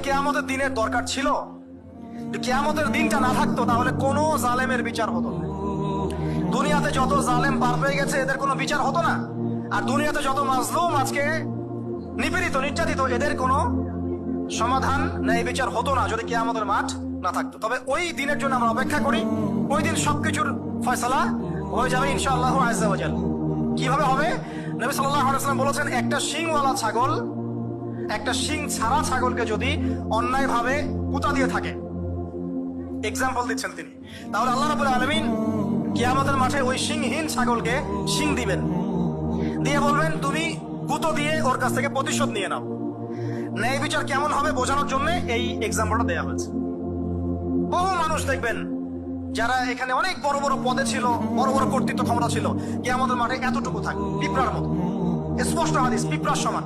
কিয়ামতের দিনের দরকার ছিল? কিয়ামতের দিনটা না থাকতো তাহলে কোনো জালেমের বিচার হতো না। দুনিয়াতে যত জালেম পার পেয়ে গেছে এদের কোনো বিচার হতো না। আর দুনিয়াতে যত মাজলুম আজকে নিপীড়িত নির্যাতিত এদের কোনো সমাধান ন্যায় বিচার হতো না যদি কিয়ামতের মাঠ না থাকতো। তবে ওই দিনের জন্য আমরা অপেক্ষা করি। ওই দিন সবকিছুর ফয়সালা হয়ে যাবে ইনশাআল্লাহু আযজা ওয়া জাল। কিভাবে হবে? নবী সাল্লাল্লাহু আলাইহি ওয়াসাল্লাম বলেছেন, একটা শিংওয়ালা ছাগল একটা শিং ছাড়া ছাগলকে যদি অন্যায়ভাবে কুতা দিয়ে থাকে, এক্সাম্পল দিচ্ছেন তিনি, তাহলে আল্লাহ রাব্বুল আলামিন কিয়ামতের মাঠে ওই শিংহীন ছাগলকে শিং দিবেন, দিয়ে বলবেন তুমি গুঁতো দিয়ে ওর কাছ থেকে প্রতিশোধ নিয়ে নাও। ন্যায় বিচার কেমন হবে বোঝানোর জন্য এই এক্সাম্পলটা দেওয়া হয়েছে। বহু মানুষ দেখবেন যারা এখানে অনেক বড় বড় পদে ছিল, বড় বড় কর্তৃত্ব ক্ষমতা ছিল, কিয়ামতের মাঠে এতটুকু থাকে পিঁপড়ার মতো। স্পষ্ট হাদিস, পিঁপড়ার সমান।